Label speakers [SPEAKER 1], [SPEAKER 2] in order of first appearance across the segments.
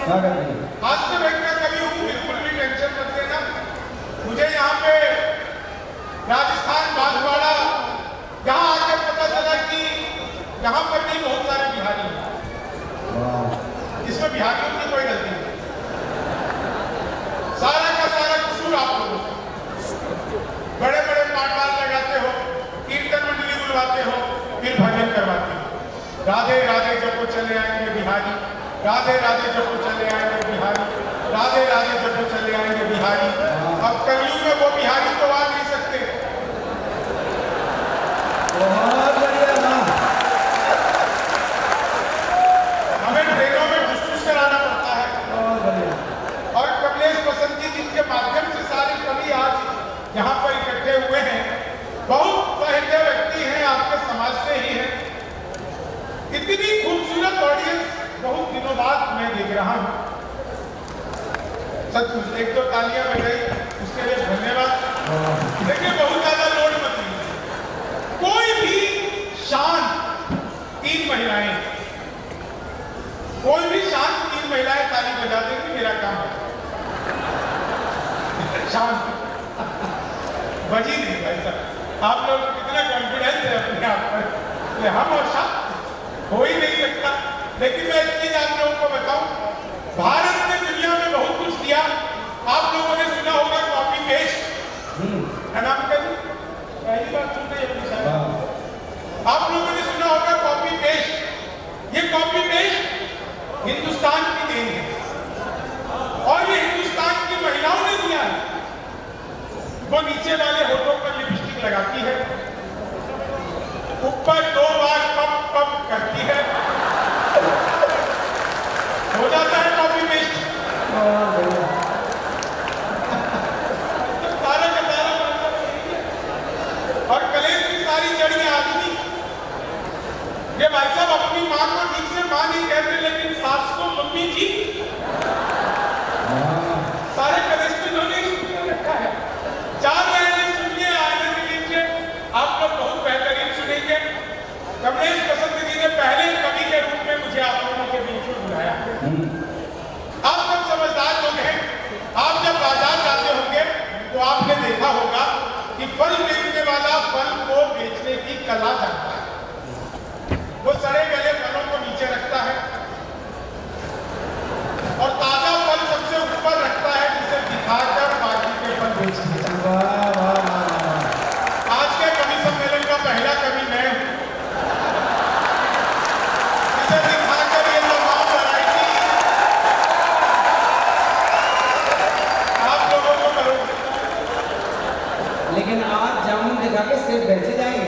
[SPEAKER 1] आज से बैंक का कभी हूँ, बिल्कुल भी टेंशन मत लेना। मुझे यहाँ पे राजस्थान बांसवाड़ा यहाँ आकर पता चला कि यहाँ पर भी बहुत सारे बिहारी हैं, इसमें बिहारियों की कोई गलती नहीं, सारा का सारा कसूर आप लोगों का। बड़े बड़े पांडाल लगाते हो, कीर्तन मंडली बुलवाते हो, फिर भजन करवाते हो, राधे राधे जपो चले आएंगे बिहारी, राधे राधे जपो चले आएंगे बिहारी, राधे राधे जपो चले आएंगे बिहारी। अब कलयुग में वो बिहारी तो आ नहीं सकते। हमें ट्रेनों में घुस कराना पड़ता है। और कमलेश बसंत जी जिनके माध्यम से सारे कवि आज यहाँ पर इकट्ठे हुए हैं, बहुत साहित्य व्यक्ति हैं, आपके समाज से ही हैं। इतनी खूबसूरत ऑडियंस बहुत दिनों बाद मैं देख रहा हूँ। सचमुच एक तो तालियां बजाई, उसके लिए धन्यवाद। देखिए बहुत ज्यादा लोड मत लीजिए, कोई भी शांत तीन महिलाएं ताली बजा देंगी, मेरा काम है शांत बजी नहीं भाई साहब। आप लोग कितना कॉन्फिडेंस है अपने आप पर, हम और शांत हो ही नहीं सकता। लेकिन मैं एक चीज आप लोगों को बताऊं, भारत ने दुनिया में बहुत कुछ दिया। आप लोगों ने सुना होगा कॉपी पेस्ट, है ना अंकल जी? पहली बार सुन रहे हैं शायद। आप लोगों ने सुना होगा कॉपी पेस्ट। ये कॉपी पेस्ट हिंदुस्तान की देन है और ये हिंदुस्तान की महिलाओं ने दिया है। वो नीचे वाले होठों पर लिपस्टिक लगाती है, ऊपर 2 बार पप पप करती है, हो जाता है कॉपी पेस्ट। सारा का सारा और कलेश की सारी जड़ें आदमी। ये भाई साहब अपनी माँ को ठीक से माँ नहीं कहते, लेकिन सास को मम्मी जी। सारे कलेश में इन्होंने रखा है। 4 लाइनें सुनिए, आगे के लीजिए, आप लोग बहुत बेहतरीन सुनेंगे। कमलेश बसंत जी ने पहले कवि के रूप में मुझे आप लोगों के बीच में बुलाया। आप सब समझदार लोग हैं, आप जब बाजार जाते होंगे तो आपने देखा होगा कि फल बेचने वाला फल को बेचने की कला जानता है। वो सड़े गले फलों को नीचे रखता है और ताजा फल सबसे ऊपर रखता है, जिसे दिखाकर बाकी के फल बेचते हैं। आज के कवि सम्मेलन का पहला कवि मैं हूं, जिसे दिखाकर ये तमाम वैरायटी आप लोगों को करूंगा।
[SPEAKER 2] लेकिन आज जामुन दिखा के सेब बेचे जाएंगे।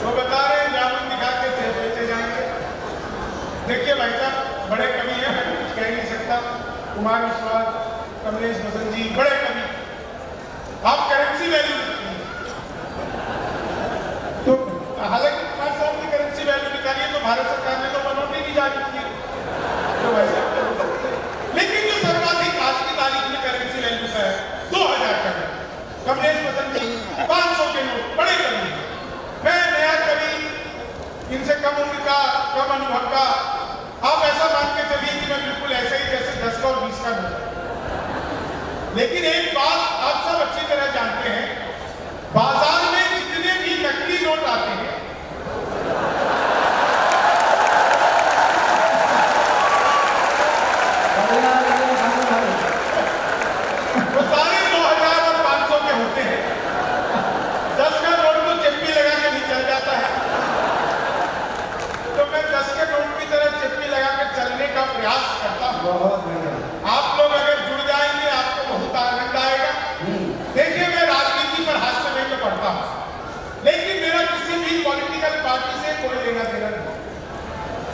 [SPEAKER 1] वो बता रहे हैं जामुन दिखा के सेब बेचे जाएंगे। देखिए भाई साहब, बड़े कवि हैं, मैं कुछ कह नहीं सकता। कुमार विश्वास, कमलेश बसंत जी बड़े कवि। आप करेंसी वैल्यू तो हालांकि कुमार साहब ने करेंसी वैल्यू निकाली है, तो भारत सरकार ने तो बनोट ही नहीं जारी की है, तो भाई साहब। लेकिन जो सर्वाधिक आज की तारीख में करेंसी वैल्यू का है 2000 का है। कमलेश बसंत जी 500 के नोट, बड़े कवि। मैं नया कवि, इनसे कम उम्र का, कम अनुभव का। आप ऐसा मान के चलिए कि मैं बिल्कुल ऐसे ही जैसे 10 का और 20 का नोट। लेकिन एक बात आप सब अच्छी तरह जानते हैं, बाजार में जितने भी नकली नोट आते हैं, वो सारे 2000 और 500 के होते हैं। 10 का नोट तो चप्पी लगा के नहीं चल जाता है, तो मैं 10 के नोट की तरह चप्पी लगा के चलने का प्रयास करता हूँ। आप लोग अगर जुड़ जाएंगे आपको बहुत आनंद आएगा। देखिए, मैं राजनीति पर हास्य में पढ़ता हूँ, लेकिन मेरा किसी भी पॉलिटिकल पार्टी से कोई लेना देना नहीं।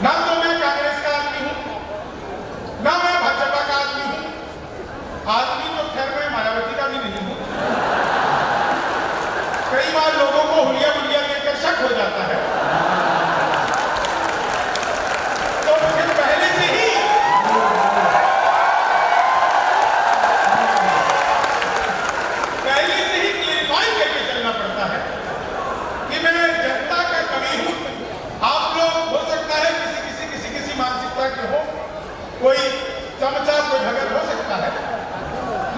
[SPEAKER 1] ना तो मैं कांग्रेस का आदमी हूँ, ना मैं भाजपा का आदमी हूँ। आदमी तो खैर मैं मायावती का भी नहीं हूँ। कई बार लोगों को हुलिया बुलिया देकर शक हो जाता है, तो मुझे पहले से ही क्लेरिफाई करके चलना पड़ता है कि मैं जनता का कवि हूं। आप लोग कोई चमचा, कोई भगत हो सकता है,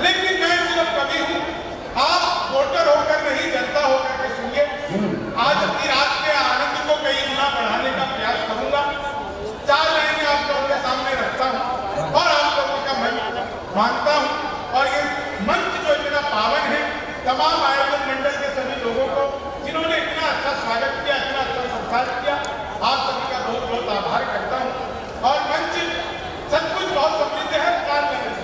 [SPEAKER 1] लेकिन मैं सिर्फ कवि हूं। आप वोटर होकर नहीं, जनता होकर के सुनिए। आज की रात के आनंद को कई गुना बढ़ाने का प्रयास करूंगा। 4 लाइनें आप लोगों के सामने रखता हूं और आप लोगों का मन मानता हूं। और ये मंच जो इतना पावन है, तमाम आयोजन मंडल के सभी लोगों को जिन्होंने इतना अच्छा स्वागत किया, इतना अच्छा सत्कार किया, आप सभी का बहुत बहुत आभार करता हूं। और मंच सचमुच बहुत समृद्ध है। 4 लाइनें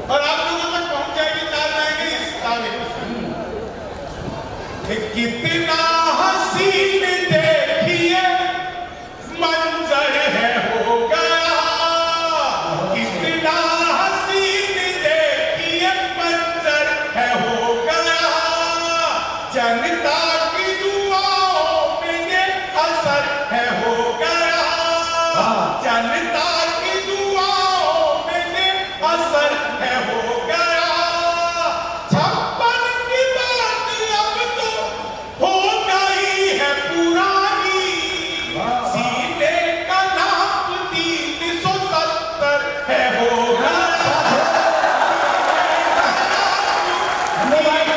[SPEAKER 1] और आप लोगों तक पहुंच जाएगी 4 लाइनें इस तारीख से। कितना हसीन देखिए मंजर है हो गया, कितना हसीन देखिए मंजर है हो गया, जनता की दुआओं में ये असर है हो गया, जनता की दुआओं में ये असर है हो गया। 56 की बात अब तो हो गई है पुरानी, सीने का नाप 370 है हो गया,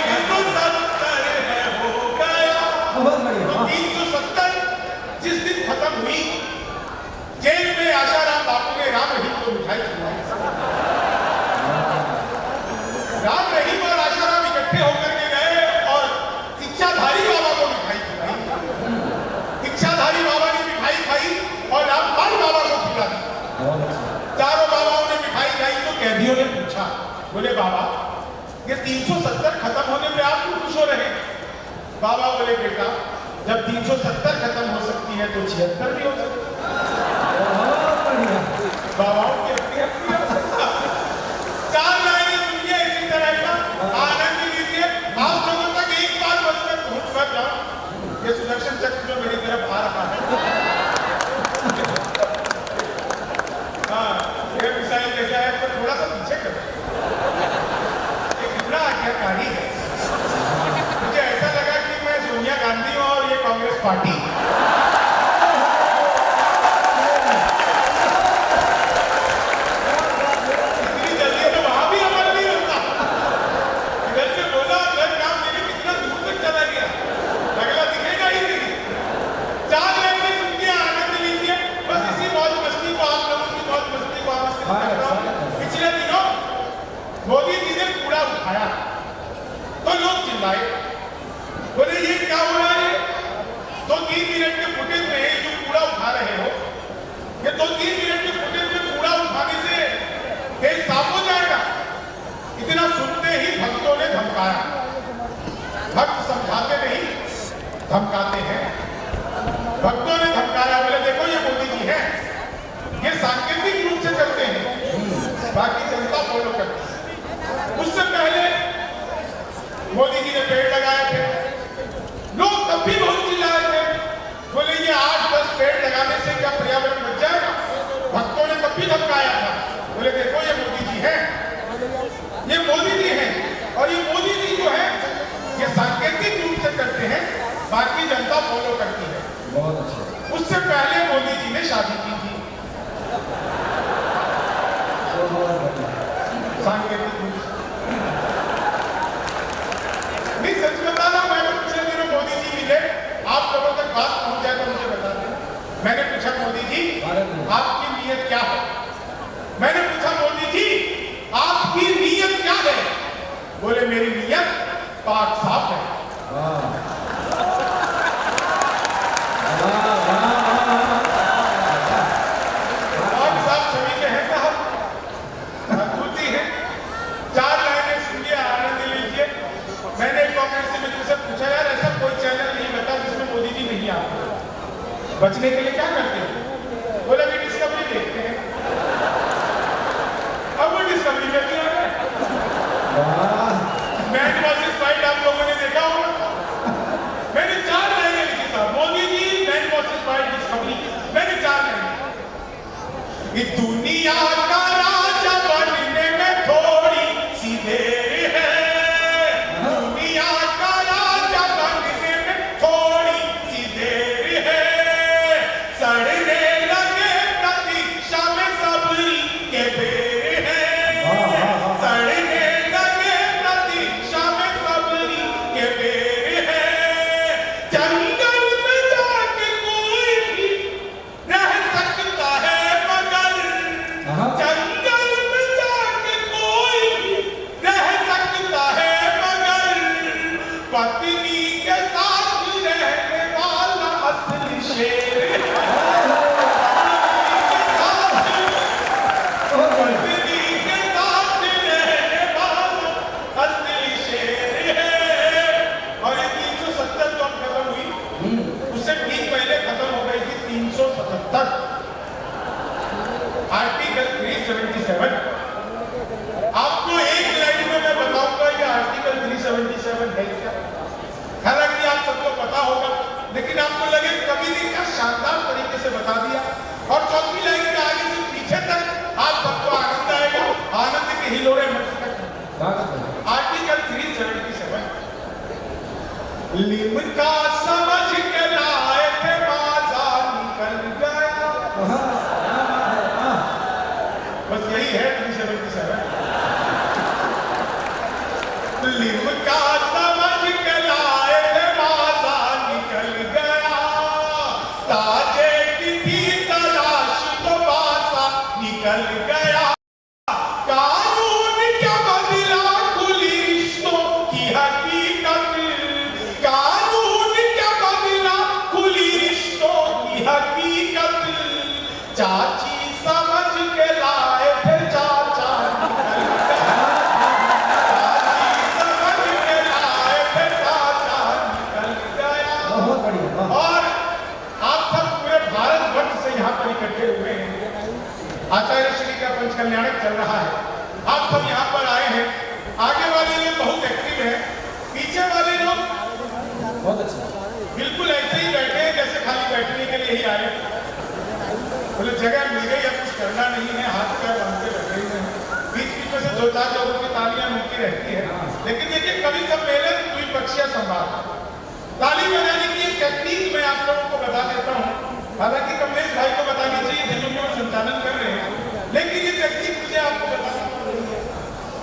[SPEAKER 1] 370 है हो गया।
[SPEAKER 2] बहुत बढ़िया।
[SPEAKER 1] 370 जिस दिन खत्म हुई, जेल में आशाराम बापू ने राम रहीम को मिठाई खिलाई। राम रहीम और आशाराम इकट्ठे होकर के गए और शिक्षाधारी बाबा को मिठाई खिलाई। शिक्षाधारी बाबा ने मिठाई खाई और रामपाल बाबा को खिला दी। चारों बाबाओं ने मिठाई खाई तो कैदियों ने पूछा, बोले बाबा ये 370 खत्म होने पे आप क्यों खुश हो रहे हैं? बाबा बोले बेटा, जब 370 खत्म हो सकती है तो 76 भी हो सकती है। बाबाओं की अपनी अपनी आवश्यकता। 4 लाइनें सुनिए इसी तरह का, आनंद लीजिए। आप लोगों तक एक बार बस मैं पहुंच कर जाऊं। ये सुदर्शन चक्र जो मेरी तरफ आ रहा है, हाँ ये मिसाइल जैसा है, तो थोड़ा सा पीछे करो। ये कितना आज्ञाकारी है। मुझे ऐसा लगा कि मैं सोनिया गांधी हूं और ये कांग्रेस पार्टी। इतनी जल्दी तो वहां भी अमल नहीं होता। इधर से बोला, उधर काम देने कितना दूर तक चला गया, अगला दिखेगा ही नहीं। 4 लाइनें सुनिए, आनंद लीजिए। बस इसी मौज मस्ती को, आप लोगों की मौज मस्ती को आमंत्रित कर रहा हूं। पिछले दिनों मोदी जी ने कूड़ा उठाया तो लोग चिल्लाए, बोले ये क्या हो रहा है? 2-3 मिनट के फुटेज में जो कूड़ा उठा रहे हो, ये 2-3 मिनट के फुटेज में कूड़ा उठाने से देश साफ हो जाएगा। इतना सुनते ही भक्तों ने धमकाया। भक्त समझाते नहीं, धमकाते हैं। भक्तों ने धमकाया, बोले देखो ये मोदी जी हैं, ये सांकेतिक रूप से करते हैं, बाकी जनता फॉलो करती है। उससे पहले मोदी जी ने पेड़ लगाए थे, लोग तब भी बहुत चिल्लाए थे, बोले ये 8-10 पेड़ लगाने से क्या पर्यावरण बच जाएगा? भक्तों ने तब भी धमकाया था, बोले देखो ये मोदी जी हैं, ये मोदी जी हैं। और ये मोदी जी जो है ये सांकेतिक रूप से करते हैं, बाकी जनता फॉलो करती है।
[SPEAKER 2] बहुत अच्छा।
[SPEAKER 1] उससे पहले मोदी जी ने शादी की थी, सांकेतिक रूप से। नहीं सच बता रहा, मैंने पिछले दिनों मोदी जी मिले, आप लोगों तक बात पहुंच जाए तो मुझे बता दें। मैंने पूछा मोदी जी आपकी नीयत क्या है? मैंने पूछा मोदी जी आपकी नीयत क्या है? बोले मेरी नीयत पाक साफ है। पाक साफ सभी के हैं साहब, अद्भुत ही है। 4 लाइनें सुनिए, आनंद लीजिए। मैंने एक कांग्रेसी मित्र से पूछा, यार ऐसा कोई चैनल नहीं बता जिसमें मोदी जी नहीं आते, बचने के लिए क्या करते हैं? बोला कि डिस्कवरी देखते हैं। अब वो डिस्कवरी में भी आ गए। मैन वर्सेस वाइल्ड आप लोगों ने देखा होगा। मैंने 4 लाइनें लिखी था, Modi ji man versus wild discovery. मैंने 4 लाइनें। ये दुनिया का राजा बनने में थोड़ी सी देर है, दुनिया का राजा बनने में थोड़ी सी देर है, सड़ने लगे प्रतीक्षा शेर और ये 370 जो खत्म हुई उससे ठीक पहले खत्म हो गई थी 377 आर्टिकल 377। आपको एक लाइन में मैं बताऊंगा ये आर्टिकल 377 है क्या। हालांकि आप सबको पता होगा लेकिन आपको लगे कभी नहीं क्या शानदार तरीके से बता दिया। और चौथी लाइन के आगे से पीछे तक आप सबको आनंद आएगा, आनंद के हिलोरे मच तक। आर्टिकल 377 लिमका समझ के लाए थे बाजार निकल गया। बस यही है 377। लिमका समझ के लाए थे बाजार निकल गया, ताजे की थी तलाश तो बासा निकल गया। कानून क्या बदला खुली रिश्तों की हकीकत, कानून क्या बदला खुली रिश्तों की हकीकत। चाची समझ के लाए थे चाचा निकल गया, चाची समझ के लाए थे चाचा निकल गया।
[SPEAKER 2] बहुत बढ़िया।
[SPEAKER 1] और आप सब पूरे भारतवर्ष से यहाँ पर इकट्ठे हुए हैं। आचार्य श्री का पंचकल्याणक चल रहा है, आप सब यहाँ पर आए हैं। आगे वाले लोग बहुत एक्टिव हैं, पीछे वाले लोग
[SPEAKER 2] बहुत अच्छा।
[SPEAKER 1] बिल्कुल ऐसे ही बैठे हैं जैसे खाली बैठने के लिए ही आए। बोले जगह मिल गई, अब कुछ करना नहीं है, हाथ पैर बांध के बैठे हुए हैं। बीच बीच में से दो चार लोगों की तालियां मिलती रहती है। लेकिन देखिए कभी सम्मेलन द्विपक्षीय संवाद, ताली बजाने की एक टेक्निक मैं आप लोगों को बता देता हूँ। हालांकि कमलेश भाई को बतानी चाहिए जिन्होंने वो संचालन कर रहे हैं, लेकिन ये टेक्निक मुझे आपको बताना पड़ेगी।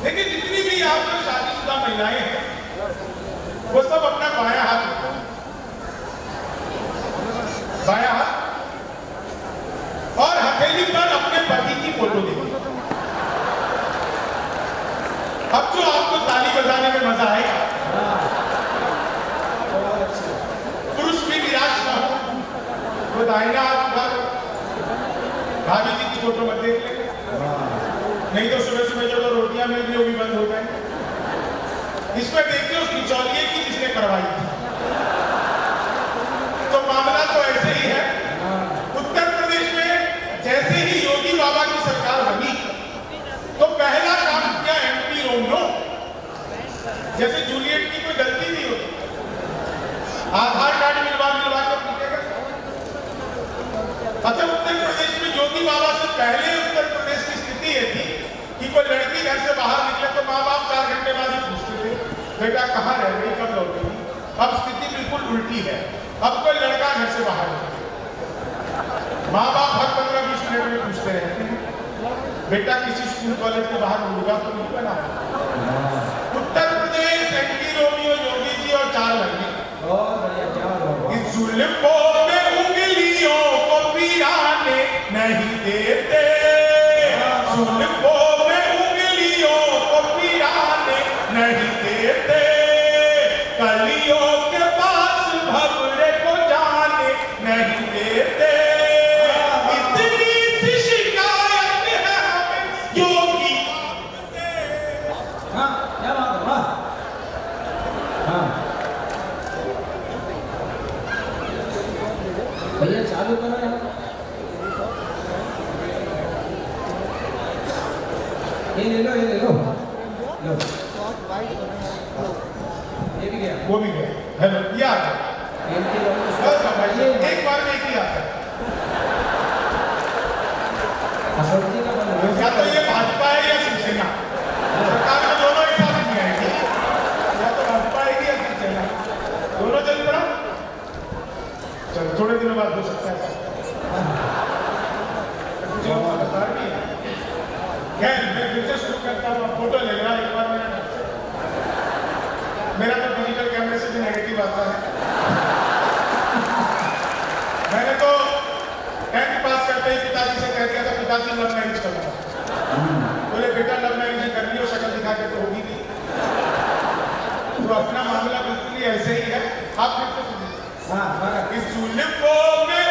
[SPEAKER 1] देखिए जितनी भी आप लोग शादीशुदा महिलाएं हैं वो सब अपना बायां हाथ उठाओ, बायां हाथ, और हथेली पर अपने पति की फोटो देखिए। अब जो आपको ताली बजाने में मजा आएगा, पुरुष भी निराश ना हो, वो दाहिना हाथ उठा लो, भाभी जी की फोटो मत देख ले, नहीं तो सुबह सुबह जो रोटियां मिल रही वो भी बंद हो जाएंगे। इसमें देखते हो बिचौलिए की जिसने करवाई थी। तो मामला तो ऐसे ही है। उत्तर प्रदेश में जैसे ही योगी बाबा की सरकार बनी तो पहला काम किया एमपी रोमनो। जैसे जूलियट की कोई गलती नहीं होती, आधार कार्ड मिलवा के पूछेगा। अच्छा, उत्तर प्रदेश में योगी बाबा से पहले उत्तर प्रदेश की स्थिति ये थी कि कोई लड़की घर से बाहर निकले तो माँ बाप 4 घंटे बाद ही पूछते थे बेटा कहाँ रह गई, कब लौटेगी। अब स्थिति बिल्कुल उल्टी है। अब कोई लड़का घर से बाहर निकले, माँ बाप हर 15-20 मिनट में पूछते रहते हैं बेटा किसी स्कूल कॉलेज के बाहर मुर्गा तो नहीं बना। उत्तर प्रदेश एंटी रोमियो योगी जी और 4 महीने इस जुल्फों में उंगलियों को पिराने नहीं देते, जुल्फों में उंगलियों को पिराने नहीं देते, कलियों के पास भंवरे को जाने नहीं देते। इतनी सी शिकायत है हमें योगी।
[SPEAKER 2] हाँ, क्या बात है। वाह। हाँ भैया चालू करो यार। ये ले लो, ये ले लो, लो। ये भी गया,
[SPEAKER 1] वो भी गया। हेलो, ये आ गया।
[SPEAKER 2] एंटी रोमियो
[SPEAKER 1] बस भाई, एक बार में एक ही आता है।
[SPEAKER 2] अशोक जी का बना है।
[SPEAKER 1] या तो ये भाजपा है या शिवसेना, सरकार में दोनों एक साथ नहीं आएगी। या तो भाजपा आएगी या शिवसेना, दोनों चल पड़ा। चल थोड़े दिनों बाद हो सकता है। मुझे बता रही है क्या, मैं फिर से शुरू करता हूँ। फोटो ले रहा एक बार मेरा तो डिजिटल कैमरे से भी नेगेटिव आता है। मैंने तो 10th पास करते ही पिताजी से कह दिया था पिताजी लव मैरिज करूंगा। बोले बेटा लव मैरिज कर लियो, शक्ल दिखा के तो होगी नहीं। तो अपना मामला बिल्कुल ही ऐसे ही है। आप फिर से सुनिए।
[SPEAKER 2] हाँ,
[SPEAKER 1] इस जुल्फों में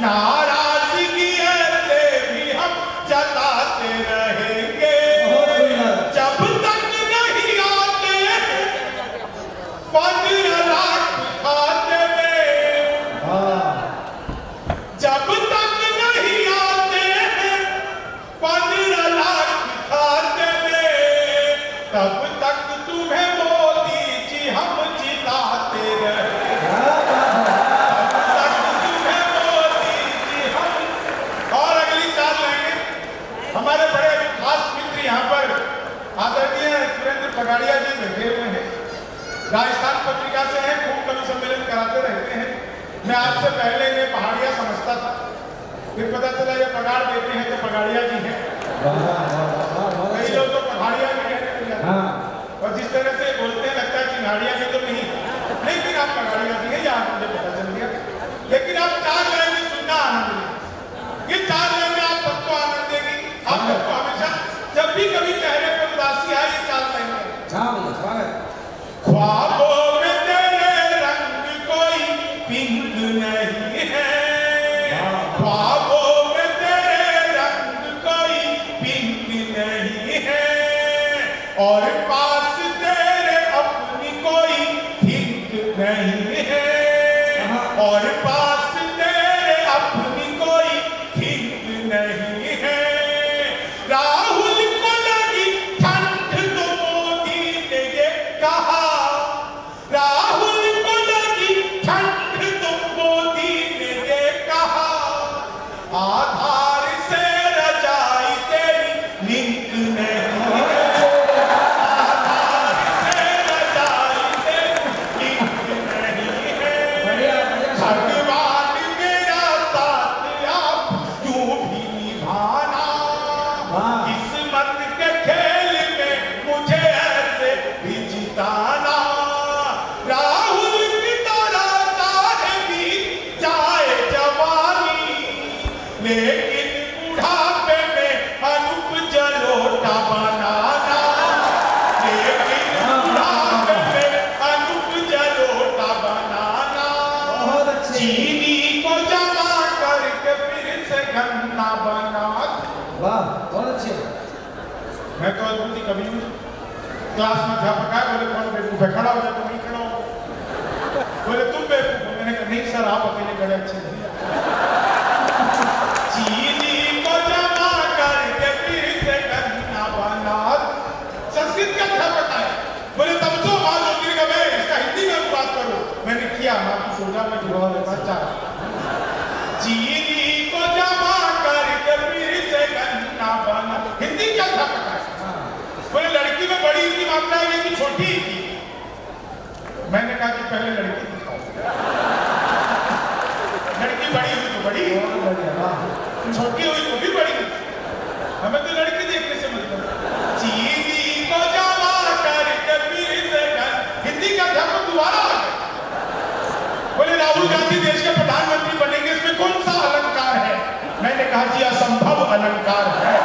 [SPEAKER 1] नाराजगी ऐसे भी हम जताते रहेंगे जब तक नहीं आते 15 लाख खाते में, जब तक नहीं आते 15 लाख खाते में, तब तक तुम्हें मोदी जी हम जिताते रहेंगे, तब तक तुम्हें मोदी जी हम। और अगली चाल लेंगे हमारे बड़े खास मित्र यहाँ पर आदरणीय सुरेंद्र पगाड़िया जी बैठे हुए हैं, राजस्थान पत्रिका से हैं, खूब कवि सम्मेलन कराते रहते हैं। मैं आपसे पहले इन्हें पहाड़िया समझता था, फिर पता चला ये पगाड़ देते हैं तो पगाड़िया जी हैं। कई लोग तो पहाड़िया भी कहने लग जाते हैं, और जिस तरह से बोलते हैं लगता है चिंगाड़िया भी तो नहीं, लेकिन आप पगाड़िया भी हैं, यहाँ मुझे पता चल गया। लेकिन आप 4 लाइन में सुनना आनंद लेंगे, ये 4 लाइन में आप सबको आनंद देगी। आप सबको हमेशा जब भी कभी चेहरे पर उदासी आए, ये 4 लाइन में ख्वाबों में तेरे रंग कोई पिंक नहीं है, ख्वाबों में तेरे रंग कोई पिंक नहीं है, और पास तेरे अपनी कोई थिंक नहीं है, और पास तेरे अपनी कोई थिंक नहीं है। राहुल को लगी ठंड तो मोदी ने ये कहा, राहुल को लगी ठंड तो मोदी ने ये कहा, आधार से रजाई तेरी लिंक नहीं है, आधार से रजाई तेरी लिंक नहीं है। भगवान मेरा साथ आप यूं भी निभाना, किस्मत के खेल में मुझे ऐसे भी जिताना। राहुल की तरह चाहे भी जाए जवानी, लेकिन बुढ़ापे में अनूप जलोटा बनाना, लेकिन बुढ़ापे में अनूप जलोटा बनाना। चीनी को जमा करके फिर से गन्ना बना।
[SPEAKER 2] वाह, बहुत अच्छे।
[SPEAKER 1] मैं तो अद्भुत ही कवि हूँ। क्लास में अध्यापक आए, बोले कौन बेवकूफ है, खड़ा हो जाए, तो नहीं खड़ा हो। बोले तुम बेवकूफ हो, मैंने कहा नहीं सर आप अकेले बड़े अच्छे हैं। चीनी को जमा करके फिर से गन्ना बना। संस्कृत का अध्यापक आए, बोले तब तो बात होती है, मैं इसका हिंदी में बात करो। मैंने किया, आपकी सोचा में जुड़ा बच्चा। चीनी को जमा करके फिर से गन्ना बना। हिंदी क्या अध्यापक है? बोले लड़की में बड़ी की मात्रा है कि छोटी की? मैंने कहा कि पहले लड़की दिखाओ, लड़की बड़ी हुई तो बड़ी, छोटी हुई तो भी बड़ी, हमें तो लड़की देखने से मतलब। चीनी को जमा करके फिर से गन्ना। हिंदी का अध्यापक दोबारा आ गए, बोले राहुल गांधी देश के प्रधानमंत्री बनेंगे, इसमें कौन सा अलंकार है? मैंने कहा जी असंभव अलंकार है।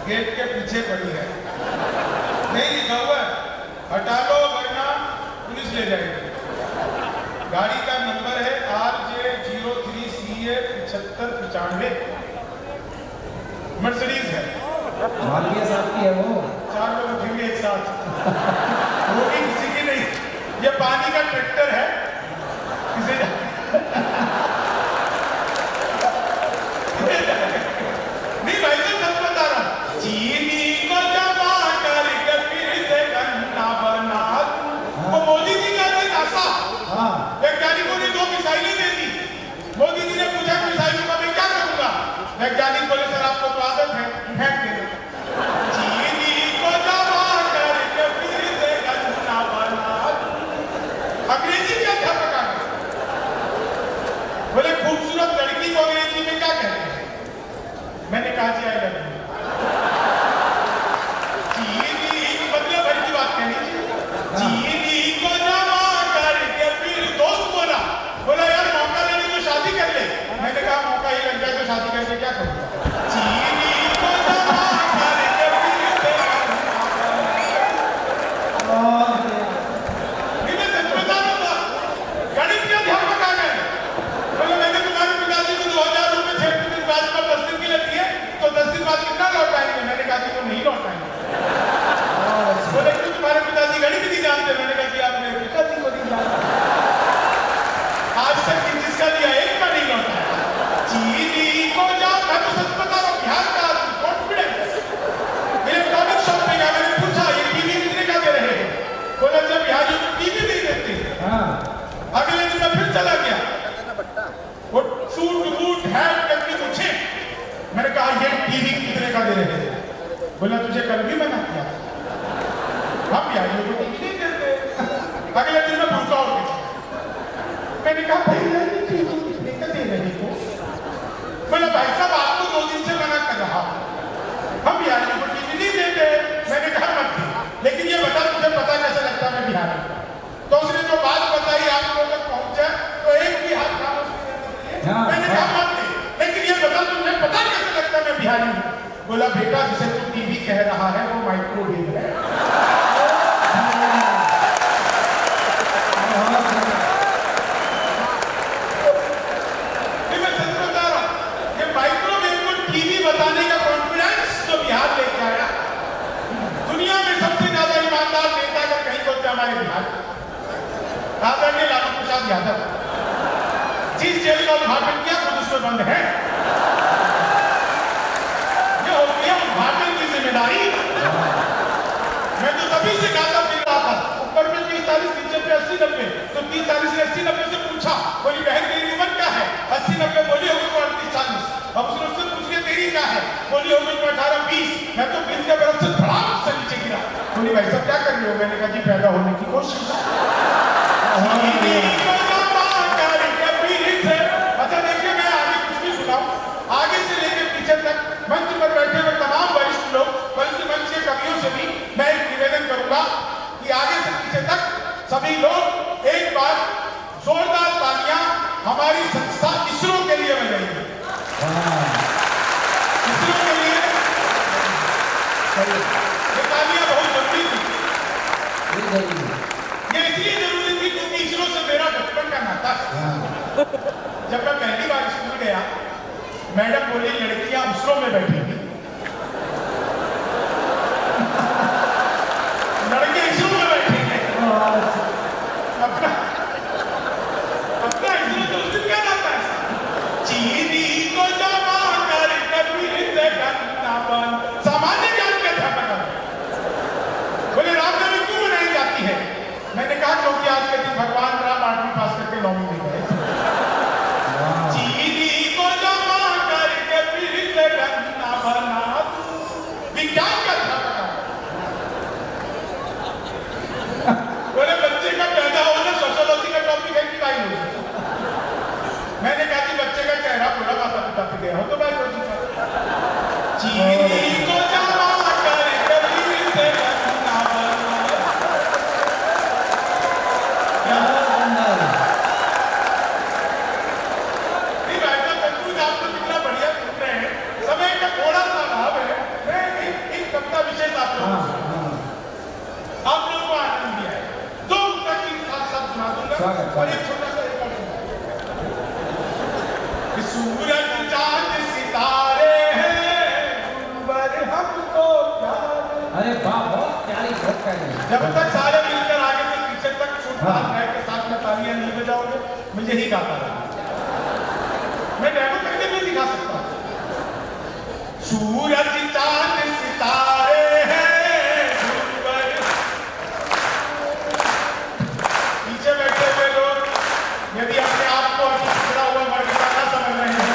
[SPEAKER 1] गेट के पीछे पड़ी है, नहीं लिखा हुआ है, हटा लो वरना पुलिस ले जाएगी। गाड़ी का नंबर है RJ03CA 7595, मर्सिडीज है।
[SPEAKER 2] मालवीय साहब की है वो।
[SPEAKER 1] 4 लोग उठेंगे एक साथ, वो भी किसी की नहीं, ये पानी का ट्रैक्टर है, किसी नहीं भाई तो सब बता रहा। चीनी को जमा करके फिर से गन्ना बना। वो मोदी जी का नासा, वैज्ञानिकों ने 2 मिसाइलें दे दी। मोदी जी ने पूछा मिसाइलों का मैं क्या करूंगा? वैज्ञानिक बोले सर आपको तो आदत है, फेंक देना। चीनी को जमा करके फिर से गन्ना बना। अंग्रेजी क्या दिन बाद कितना लौटाएंगे? मैंने कहा कि वो नहीं लौटाएंगे। बोले क्यों, तुम्हारे पिताजी गणित नहीं जानते? मैंने कहा कि आप मेरे पिताजी को नहीं जानते। आज तक जिसका दिया एक का नहीं लौटाया। चीनी को जा, मैं तो सच बता रहा हूँ, बिहार का आदमी कॉन्फिडेंस। इलेक्ट्रॉनिक शॉप में गया, मैंने पूछा ये टीवी कितने का दे रहे हैं? बोला जब बिहारी को टीवी नहीं देते। अगले दिन मैं फिर चला गया, वो सूट बूट हैट करके पूछे। मैंने कहा ये टीवी कितने का दे रहे हैं? बोला तुझे कल भी मना किया, हम बिहारियों को टीवी नहीं देते। अगले दिन मैं भूखा हो गया। मैंने कहा भाई ये टीवी कितने का दे रहे हो? बोला भाई साहब आपको 2 दिन से मना कर रहा हूं, हम बिहारियों को टीवी नहीं देते। मैंने कहा मत दे, लेकिन ये बता तुझे पता कैसे लगता है मैं बिहारी? तो उसने जो बात बताई आप लोगों तक पहुंच जाए तो एक भी हाथ काम उसने देने के लिए। मैंने कहा मत दे, लेकिन ये बता तुझे पता कैसे लगता है मैं बिहारी हूं? बोला बेटा जिसे तू टीवी कह रहा है वो माइक्रोवेव है। मैं सच बता रहा हूं, ये माइक्रोवेव को टीवी बताने का कॉन्फिडेंस जो बिहार लेके आया। दुनिया में सबसे ज्यादा ईमानदार नेता अगर कहीं को हमारे बिहार आदरणीय लालू प्रसाद यादव, जिस जेल का उद्घाटन किया खुद उसमें बंद है। ये होती है उद्घाटन की जिम्मेदारी। मैं तो तभी से गाता फिर रहा था, ऊपर में 30-40 नीचे पे 80-90, तो 30-40 से 80-90 से पूछा, बोली बहन तेरी उम्र क्या है? 80-90 बोली होगी तो 38-40। अब उसने उससे पूछ लिया तेरी क्या है? बोली होगी तो 18-20। मैं तो 20 के बरफ से धड़ाम से नीचे गिरा। बोली भाई साहब क्या कर रहे हो? मैंने कहा जी पैदा होने की कोशिश। अच्छा देखिए मैं आगे कुछ भी सुनाऊं, आगे से लेकर पीछे तक मंच पर बैठे हुए तमाम वरिष्ठ लोग, वरिष्ठ मंच के कवियों से भी मैं एक निवेदन करूंगा कि आगे से पीछे तक सभी लोग एक बार जोरदार तालियां हमारी संस्था इसरो के लिए बजाइए। इसरो के लिए ये तालियां बहुत जरूरी थी। ये इसलिए जरूरी थी क्योंकि इसरो से मेरा बचपन का नाता है। जब मैं पहली बार स्कूल गया, मैडम बोली लड़कियां उसरो में बैठी थी, लड़के इसरो में बैठे थे। अपना इसरो तो उस दिन क्या नाता है? चीनी को जमा कर कभी से गन्ना बन। सामान्य ज्ञान के अध्यापक बोले रामनवमी क्यों मनाई जाती है? मैंने कहा क्योंकि आज के दिन भगवान राम 8वीं पास करके 9वीं में गए। चीनी को जमा करके फिर से गन्ना बना दूं। विज्ञान का अध्यापक बोले बच्चे का पैदा होना सोशियोलॉजी का टॉपिक है कि बायोलॉजी? मैंने कहा कि बच्चे का चेहरा पूरा माता पिता पे गया हो तो बायोलॉजी का। चीनी को जमा करके फिर से गन्ना बना। आप लोगों को आनंद दिया है, 2 उत्तर की साथ सुना दूंगा और एक छोटा सा एक और सुना। सूरज चांद सितारे हैं गुरुवर हमको प्यारे।
[SPEAKER 2] अरे वाह बहुत प्यारी बहुत प्यारी।
[SPEAKER 1] जब तक सारे मिलकर आगे से पीछे तक सुरताल के साथ में तालियां नहीं बजाओगे मुझे ही गाता रहा। मैं डेमो करके भी दिखा सकता हूँ। सूरज चांद सितारे हैं बैठे हुए लोग यदि अपने आप को पिछड़ा हुआ वर्गीकरण समझ रहे हैं,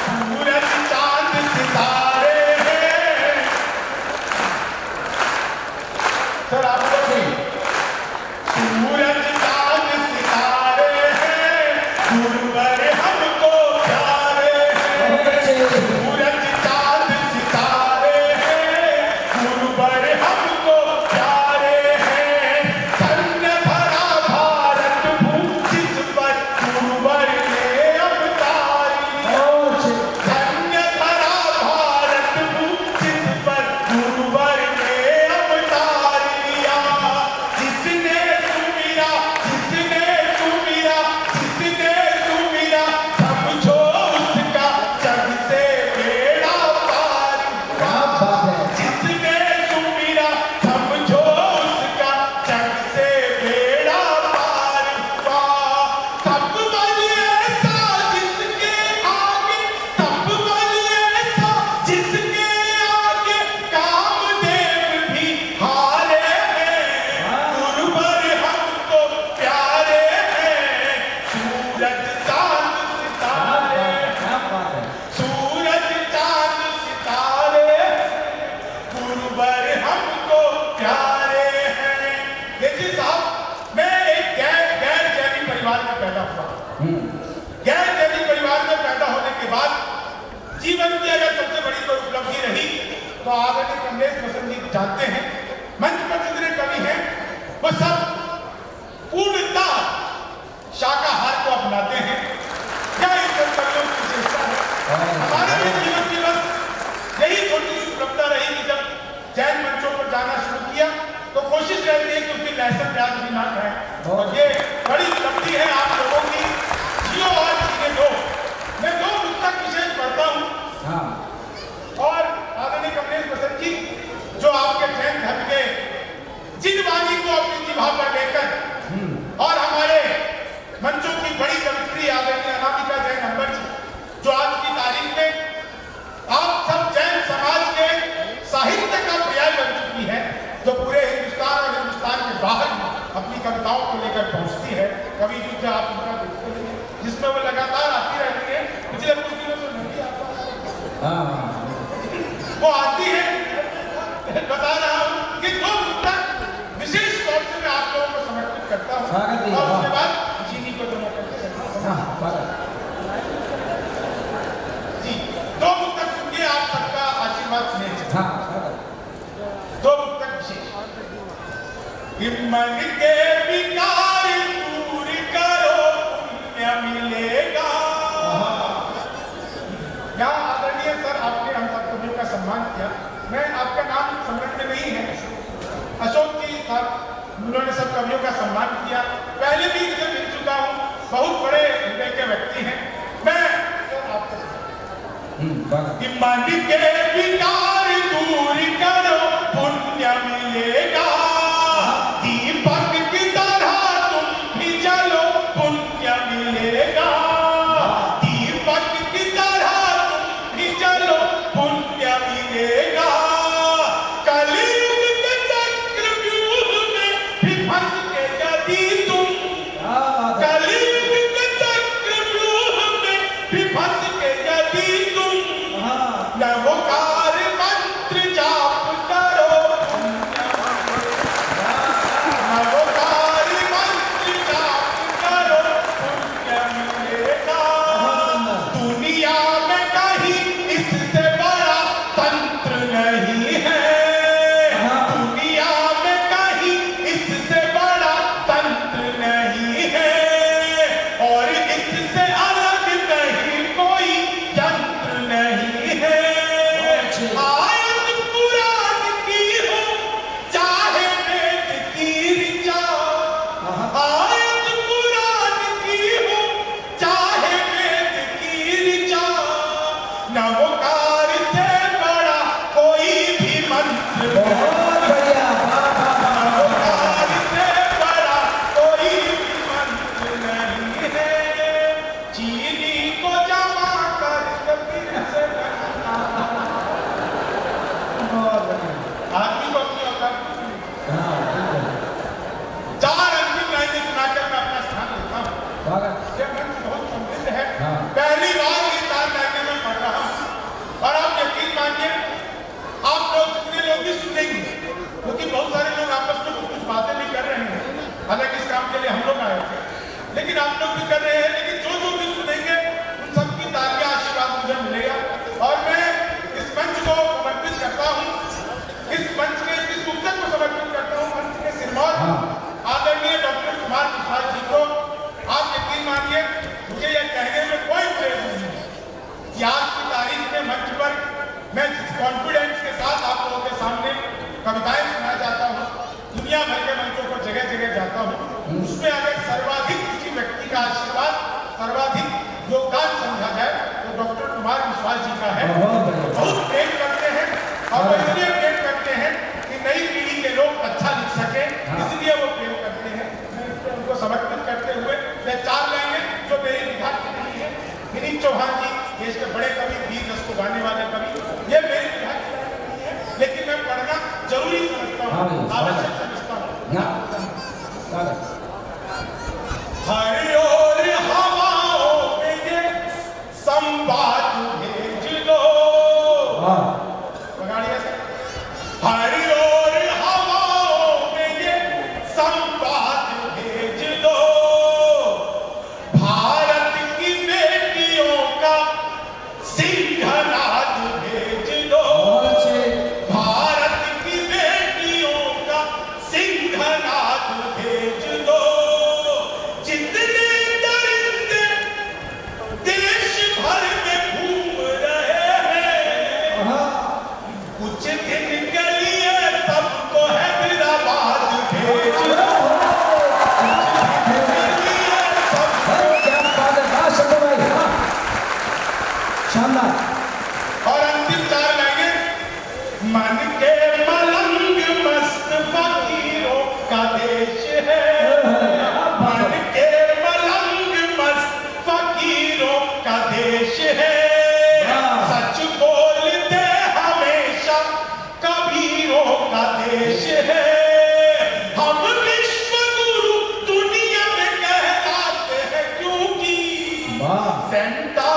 [SPEAKER 1] सूरज चांद सितारे हैं। सर आप लोग सूरज चांद सितारे हैं गुरुवर हमको प्यारे हैं। सूरज चांद सितारे कमलेश बसंत जी जानते हैं, मंच पर जितने कवि हैं वो सब पूर्णतः शाकाहार को अपनाते हैं। क्या इन सब कवियों की विशेषता है? हमारे लिए जीवन की बस यही छोटी सी उपलब्धता रही कि जब जैन मंचों पर जाना शुरू किया तो कोशिश रहती है कि उसकी लहसुन प्याज भी ना खाएं। और ये बड़ी उपलब्धि है आप लोगों की। जियो और जीने दो। मैं 2 पुस्तक विशेष पढ़ता हूँ।
[SPEAKER 2] हाँ।
[SPEAKER 1] और आदरणीय कमलेश बसंत जी जो आपके जैन धर्म के जिन वाणी को अपनी जिह्वा पर लेकर और हमारे मंचों की बड़ी कवित्री आदरणीय अनामिका जैन अंबर जी जो आज की तारीख में आप सब जैन समाज के साहित्य का पर्याय बन चुकी है, जो पूरे हिंदुस्तान और हिंदुस्तान के बाहर अपनी कविताओं को लेकर पहुंचती है। कवि जी से आप उनका देखते हैं जिसमें वो लगातार आती रहती है। पिछले कुछ दिनों से नहीं आता, वो आती है। बता रहा हूँ कि 2 पुस्तक विशेष तौर से मैं आप लोगों को समर्पित करता हूँ और उसके बाद चीनी को दोनों करते जी 2 पुस्तक सुनिए, आप सबका आशीर्वाद सुनिए। 2 पुस्तक विशेष। मन के विकार दूर करो पुण्य मिलेगा। यहाँ आदरणीय सर आपने हम सब कवियों का सम्मान किया। मैं आपका नाम स्मरण में नहीं है, अशोक जी साहब उन्होंने सब कवियों का सम्मान किया। पहले भी इनसे मिल चुका हूँ, बहुत बड़े हृदय के व्यक्ति हैं। मैं आपको मन के विकार दूर करो पुण्य मिलेगा। दीपक की तरह तुम भी जलो पुण्य मिलेगा। दीपक की तरह तुम भी जलो पुण्य मिलेगा। कलयुग के चक्रव्यूह में भी फंस के यदि तुम, कलयुग के चक्रव्यूह में भी फंस के यदि तुम नवोकार मंत्र जाप करो। नवोकार मंत्र जाप करो पुण्य मिलेगा। दुनिया में कहीं इससे बड़ा तंत्र नहीं है। दुनिया में कहीं इससे बड़ा तंत्र नहीं है और इससे अलग नहीं कोई यंत्र नहीं है। आयत पुराण की हो चाहे वेद की ऋचा, आयत पुराण की हो चाहे वेद की ऋचा, नवोकार से बड़ा कोई भी मंत्र नहीं। नवोकार से बड़ा कोई भी मंत्र नहीं है। चीनी को जमा कर फिर से आदमी को अपनी औकात चार अंतिम लाइनें सुनाकर मैं अपना स्थान लेता हूँ। यह मंच बहुत समृद्ध है। पहली बार ये 4 लाइनें मैं पढ़ रहा हूँ और आप यकीन मानिए आप लोग जितने लोग भी सुनेंगे, क्योंकि बहुत सारे लोग आपस में कुछ बातें भी कर रहे हैं, हालांकि इस काम के लिए हम लोग आए थे, लेकिन आप लोग भी कर रहे हैं। लेकिन जो भी सुनेंगे उन सबकी तालियां आशीर्वाद मुझे मिलेगा। और मैं इस मंच को समर्पित करता हूँ, इस मंच के इस पुस्तक को समर्पित करता हूँ मंच के सिरमौर आदरणीय डॉक्टर कुमार विश्वास जी को। आप यकीन मानिए मुझे यह कहने में कोई प्रेम नहीं है कि आज की तारीख में मंच पर मैं जिस कॉन्फिडेंस के साथ आप लोगों के सामने कविताएं सुना जाता हूँ, दुनिया भर के मंचों पर जगह जगह जाता हूँ, उसमें अगर सर्वाधिक किसी व्यक्ति का आशीर्वाद, सर्वाधिक योगदान समझा जाए तो डॉक्टर कुमार विश्वास जी का है। बहुत प्रेम करते हैं और वो इसलिए प्रेम करते हैं कि नई पीढ़ी के लोग अच्छा लिख सके, इसलिए वो प्रेम करते हैं। मैं इसको उनको समर्पित करते हुए मैं 4 लाइनें जो मेरी विभाग की नहीं है, विनीत चौहान जी देश के बड़े कवि, 20 को गाने वाले कवि, ये मेरी विभाग की नहीं है, लेकिन मैं पढ़ना जरूरी कुछ दिन के लिए सबको हैदराबाद भेज दो।
[SPEAKER 2] क्या बात है, वाह शंकर भाई, वाह, शानदार।
[SPEAKER 1] और अंतिम 4 लाइनें, मन के मलंग मस्त फकीरों का देश है, मन के मलंग मस्त फकीरों का देश है, सच बोलते हमेशा कबीरों का देश है, हम विश्व गुरु दुनिया में कहलाते हैं क्योंकि
[SPEAKER 2] वाह
[SPEAKER 1] सेंटा